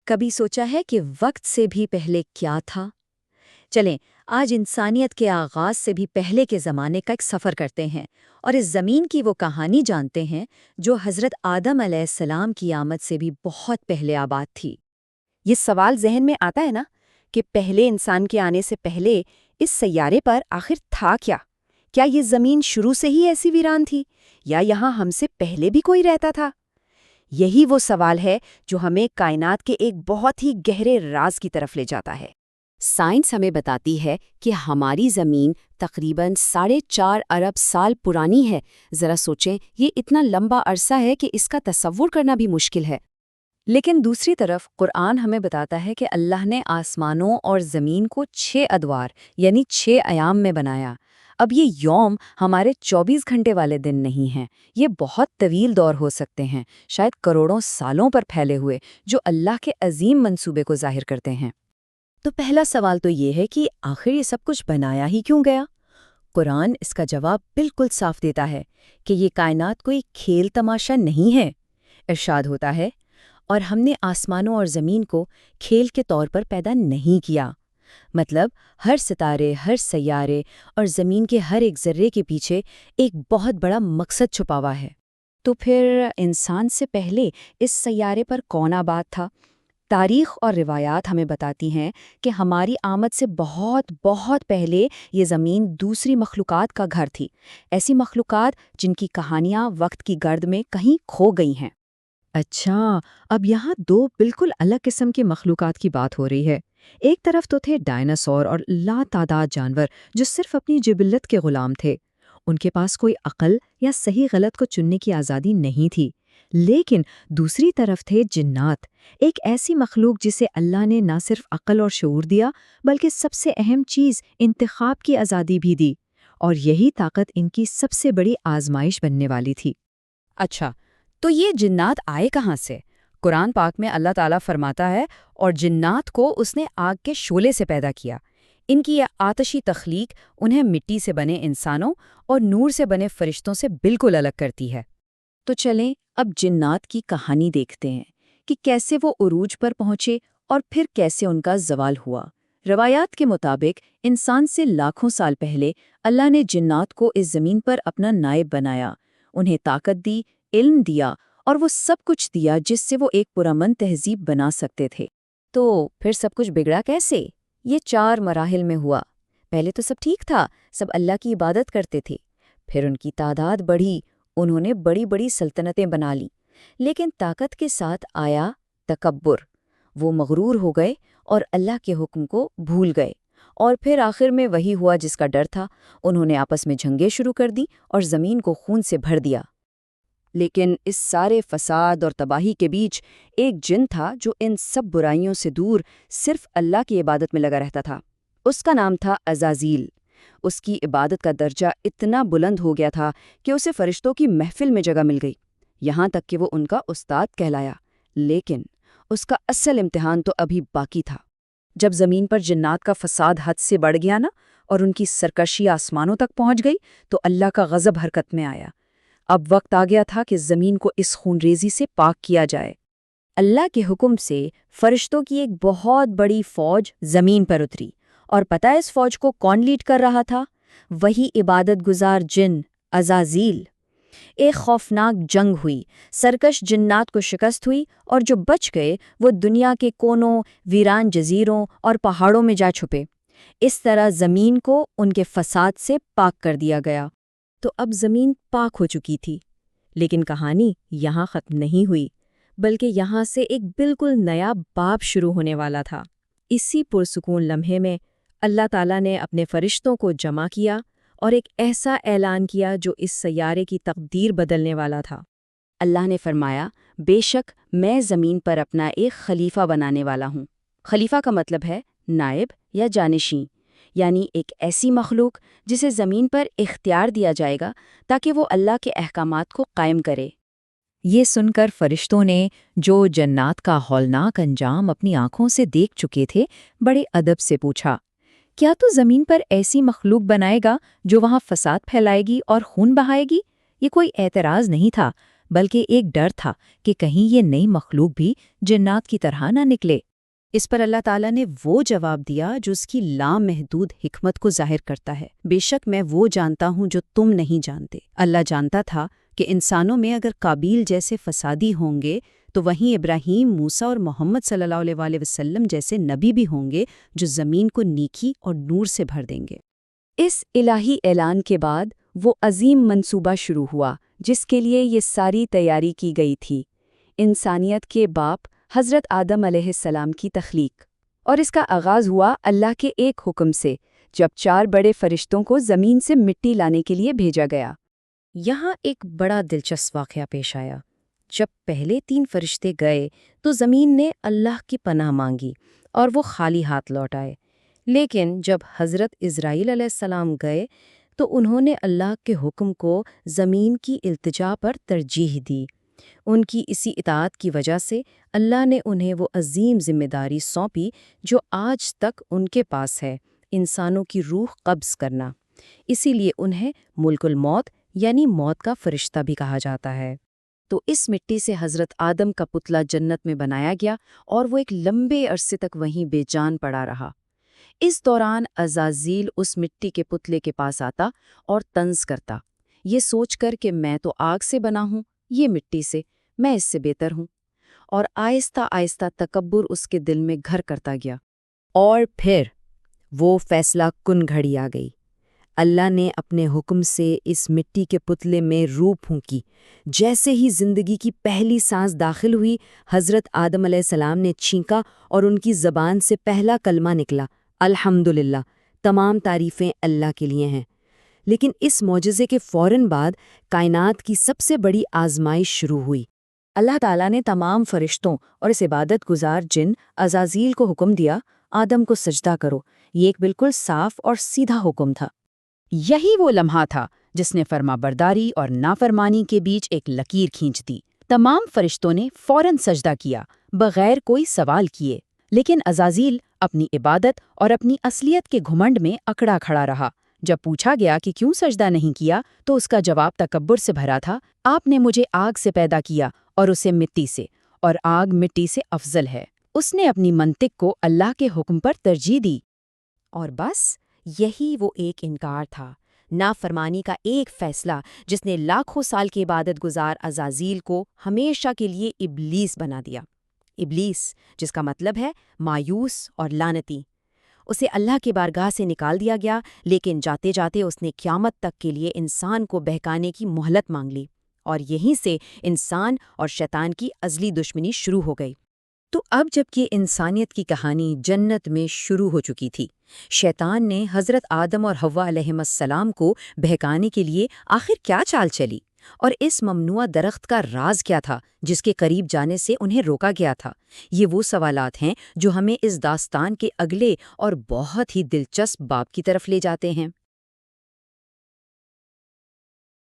کبھی سوچا ہے کہ وقت سے بھی پہلے کیا تھا؟ چلیں آج انسانیت کے آغاز سے بھی پہلے کے زمانے کا ایک سفر کرتے ہیں اور اس زمین کی وہ کہانی جانتے ہیں جو حضرت آدم علیہ السلام کی آمد سے بھی بہت پہلے آباد تھی۔ یہ سوال ذہن میں آتا ہے نا کہ پہلے انسان کے آنے سے پہلے اس سیارے پر آخر تھا کیا؟ کیا یہ زمین شروع سے ہی ایسی ویران تھی یا یہاں ہم سے پہلے بھی کوئی رہتا تھا؟ یہی وہ سوال ہے جو ہمیں کائنات کے ایک بہت ہی گہرے راز کی طرف لے جاتا ہے۔ سائنس ہمیں بتاتی ہے کہ ہماری زمین تقریباً 4.5 ارب سال پرانی ہے۔ ذرا سوچیں، یہ اتنا لمبا عرصہ ہے کہ اس کا تصور کرنا بھی مشکل ہے۔ لیکن دوسری طرف قرآن ہمیں بتاتا ہے کہ اللہ نے آسمانوں اور زمین کو 6 ادوار یعنی 6 ایام میں بنایا۔ اب یہ یوم ہمارے 24 گھنٹے والے دن نہیں ہیں، یہ بہت طویل دور ہو سکتے ہیں، شاید کروڑوں سالوں پر پھیلے ہوئے، جو اللہ کے عظیم منصوبے کو ظاہر کرتے ہیں۔ تو پہلا سوال تو یہ ہے کہ آخر یہ سب کچھ بنایا ہی کیوں گیا؟ قرآن اس کا جواب بالکل صاف دیتا ہے کہ یہ کائنات کوئی کھیل تماشا نہیں ہے۔ ارشاد ہوتا ہے، اور ہم نے آسمانوں اور زمین کو کھیل کے طور پر پیدا نہیں کیا۔ مطلب ہر ستارے، ہر سیارے اور زمین کے ہر ایک ذرے کے پیچھے ایک بہت بڑا مقصد چھپا ہوا ہے۔ تو پھر انسان سے پہلے اس سیارے پر کون آباد تھا؟ تاریخ اور روایات ہمیں بتاتی ہیں کہ ہماری آمد سے بہت بہت پہلے یہ زمین دوسری مخلوقات کا گھر تھی، ایسی مخلوقات جن کی کہانیاں وقت کی گرد میں کہیں کھو گئی ہیں۔ اچھا، اب یہاں 2 بالکل الگ قسم کی مخلوقات کی بات ہو رہی ہے۔ ایک طرف تو تھے ڈائناسور اور لا تعداد جانور جو صرف اپنی جبلت کے غلام تھے، ان کے پاس کوئی عقل یا صحیح غلط کو چننے کی آزادی نہیں تھی۔ لیکن دوسری طرف تھے جنات، ایک ایسی مخلوق جسے اللہ نے نہ صرف عقل اور شعور دیا بلکہ سب سے اہم چیز انتخاب کی آزادی بھی دی، اور یہی طاقت ان کی سب سے بڑی آزمائش بننے والی تھی۔ اچھا، تو یہ جنات آئے کہاں سے؟ قرآن پاک میں اللہ تعالیٰ فرماتا ہے، اور جنات کو اس نے آگ کے شعلے سے پیدا کیا۔ ان کی یہ آتشی تخلیق انہیں مٹی سے بنے انسانوں اور نور سے بنے فرشتوں سے بالکل الگ کرتی ہے۔ تو چلیں اب جنات کی کہانی دیکھتے ہیں کہ کیسے وہ عروج پر پہنچے اور پھر کیسے ان کا زوال ہوا۔ روایات کے مطابق انسان سے لاکھوں سال پہلے اللہ نے جنات کو اس زمین پر اپنا نائب بنایا، انہیں طاقت دی، علم دیا اور وہ سب کچھ دیا جس سے وہ ایک پرامن تہذیب بنا سکتے تھے۔ تو پھر سب کچھ بگڑا کیسے؟ یہ 4 مراحل میں ہوا۔ پہلے تو سب ٹھیک تھا، سب اللہ کی عبادت کرتے تھے۔ پھر ان کی تعداد بڑھی، انہوں نے بڑی بڑی سلطنتیں بنا لیں، لیکن طاقت کے ساتھ آیا تکبر۔ وہ مغرور ہو گئے اور اللہ کے حکم کو بھول گئے، اور پھر آخر میں وہی ہوا جس کا ڈر تھا، انہوں نے آپس میں جنگیں شروع کر دی اور زمین کو خون سے بھر دیا۔ لیکن اس سارے فساد اور تباہی کے بیچ ایک جن تھا جو ان سب برائیوں سے دور صرف اللہ کی عبادت میں لگا رہتا تھا۔ اس کا نام تھا عزازیل۔ اس کی عبادت کا درجہ اتنا بلند ہو گیا تھا کہ اسے فرشتوں کی محفل میں جگہ مل گئی، یہاں تک کہ وہ ان کا استاد کہلایا۔ لیکن اس کا اصل امتحان تو ابھی باقی تھا۔ جب زمین پر جنات کا فساد حد سے بڑھ گیا نا، اور ان کی سرکشی آسمانوں تک پہنچ گئی، تو اللہ کا غضب حرکت میں آیا۔ اب وقت آ گیا تھا کہ زمین کو اس خونریزی سے پاک کیا جائے۔ اللہ کے حکم سے فرشتوں کی ایک بہت بڑی فوج زمین پر اتری، اور پتہ ہے اس فوج کو کون لیڈ کر رہا تھا؟ وہی عبادت گزار جن، عزازیل۔ ایک خوفناک جنگ ہوئی، سرکش جنات کو شکست ہوئی، اور جو بچ گئے وہ دنیا کے کونوں، ویران جزیروں اور پہاڑوں میں جا چھپے۔ اس طرح زمین کو ان کے فساد سے پاک کر دیا گیا۔ تو اب زمین پاک ہو چکی تھی، لیکن کہانی یہاں ختم نہیں ہوئی، بلکہ یہاں سے ایک بالکل نیا باب شروع ہونے والا تھا۔ اسی پرسکون لمحے میں اللہ تعالیٰ نے اپنے فرشتوں کو جمع کیا اور ایک ایسا اعلان کیا جو اس سیارے کی تقدیر بدلنے والا تھا۔ اللہ نے فرمایا، بے شک میں زمین پر اپنا ایک خلیفہ بنانے والا ہوں۔ خلیفہ کا مطلب ہے نائب یا جانشین، یعنی ایک ایسی مخلوق جسے زمین پر اختیار دیا جائے گا تاکہ وہ اللہ کے احکامات کو قائم کرے۔ یہ سن کر فرشتوں نے، جو جنات کا ہولناک انجام اپنی آنکھوں سے دیکھ چکے تھے، بڑے ادب سے پوچھا، کیا تو زمین پر ایسی مخلوق بنائے گا جو وہاں فساد پھیلائے گی اور خون بہائے گی؟ یہ کوئی اعتراض نہیں تھا، بلکہ ایک ڈر تھا کہ کہیں یہ نئی مخلوق بھی جنات کی طرح نہ نکلے۔ اس پر اللہ تعالیٰ نے وہ جواب دیا جو اس کی لامحدود حکمت کو ظاہر کرتا ہے۔ بے شک میں وہ جانتا ہوں جو تم نہیں جانتے۔ اللہ جانتا تھا کہ انسانوں میں اگر قابیل جیسے فسادی ہوں گے تو وہیں ابراہیم، موسیٰ اور محمد صلی اللہ علیہ وآلہ وسلم جیسے نبی بھی ہوں گے جو زمین کو نیکی اور نور سے بھر دیں گے۔ اس الہی اعلان کے بعد وہ عظیم منصوبہ شروع ہوا جس کے لیے یہ ساری تیاری کی گئی تھی، انسانیت کے باپ حضرت آدم علیہ السلام کی تخلیق۔ اور اس کا آغاز ہوا اللہ کے ایک حکم سے، جب 4 بڑے فرشتوں کو زمین سے مٹی لانے کے لیے بھیجا گیا۔ یہاں ایک بڑا دلچسپ واقعہ پیش آیا۔ جب پہلے 3 فرشتے گئے تو زمین نے اللہ کی پناہ مانگی اور وہ خالی ہاتھ لوٹ آئے، لیکن جب حضرت اسرائیل علیہ السلام گئے تو انہوں نے اللہ کے حکم کو زمین کی التجا پر ترجیح دی۔ ان کی اسی اطاعت کی وجہ سے اللہ نے انہیں وہ عظیم ذمہ داری سونپی جو آج تک ان کے پاس ہے، انسانوں کی روح قبض کرنا۔ اسی لیے انہیں ملک الموت یعنی موت کا فرشتہ بھی کہا جاتا ہے۔ تو اس مٹی سے حضرت آدم کا پتلا جنت میں بنایا گیا اور وہ ایک لمبے عرصے تک وہیں بے جان پڑا رہا۔ اس دوران عزازیل اس مٹی کے پتلے کے پاس آتا اور طنز کرتا، یہ سوچ کر کہ میں تو آگ سے بنا ہوں، یہ مٹی سے، میں اس سے بہتر ہوں، اور آہستہ آہستہ تکبر اس کے دل میں گھر کرتا گیا۔ اور پھر وہ فیصلہ کن گھڑی آ گئی۔ اللہ نے اپنے حکم سے اس مٹی کے پتلے میں روح پھونکی۔ جیسے ہی زندگی کی پہلی سانس داخل ہوئی، حضرت آدم علیہ السلام نے چھینکا اور ان کی زبان سے پہلا کلمہ نکلا، الحمدللہ، تمام تعریفیں اللہ کے لیے ہیں۔ لیکن اس معجزے کے فوراً بعد کائنات کی سب سے بڑی آزمائش شروع ہوئی۔ اللہ تعالیٰ نے تمام فرشتوں اور اس عبادت گزار جن عزازیل کو حکم دیا، آدم کو سجدہ کرو۔ یہ ایک بالکل صاف اور سیدھا حکم تھا۔ یہی وہ لمحہ تھا جس نے فرما برداری اور نافرمانی کے بیچ ایک لکیر کھینچ دی۔ تمام فرشتوں نے فوراً سجدہ کیا بغیر کوئی سوال کیے، لیکن عزازیل اپنی عبادت اور اپنی اصلیت کے گھمنڈ میں اکڑا کھڑا رہا۔ جب پوچھا گیا کہ کیوں سجدہ نہیں کیا تو اس کا جواب تکبر سے بھرا تھا، آپ نے مجھے آگ سے پیدا کیا اور اسے مٹی سے، اور آگ مٹی سے افضل ہے۔ اس نے اپنی منطق کو اللہ کے حکم پر ترجیح دی۔ اور بس یہی وہ ایک انکار تھا، نافرمانی کا ایک فیصلہ جس نے لاکھوں سال کی عبادت گزار عزازیل کو ہمیشہ کے لیے ابلیس بنا دیا۔ ابلیس جس کا مطلب ہے مایوس اور لعنتی۔ اسے اللہ کی بارگاہ سے نکال دیا گیا، لیکن جاتے جاتے اس نے قیامت تک کے لیے انسان کو بہکانے کی مہلت مانگ لی، اور یہیں سے انسان اور شیطان کی ازلی دشمنی شروع ہو گئی۔ تو اب جب کہ انسانیت کی کہانی جنت میں شروع ہو چکی تھی، شیطان نے حضرت آدم اور حوا علیہ السلام کو بہکانے کے لیے آخر کیا چال چلی، اور اس ممنوع درخت کا راز کیا تھا جس کے قریب جانے سے انہیں روکا گیا تھا؟ یہ وہ سوالات ہیں جو ہمیں اس داستان کے اگلے اور بہت ہی دلچسپ باب کی طرف لے جاتے ہیں۔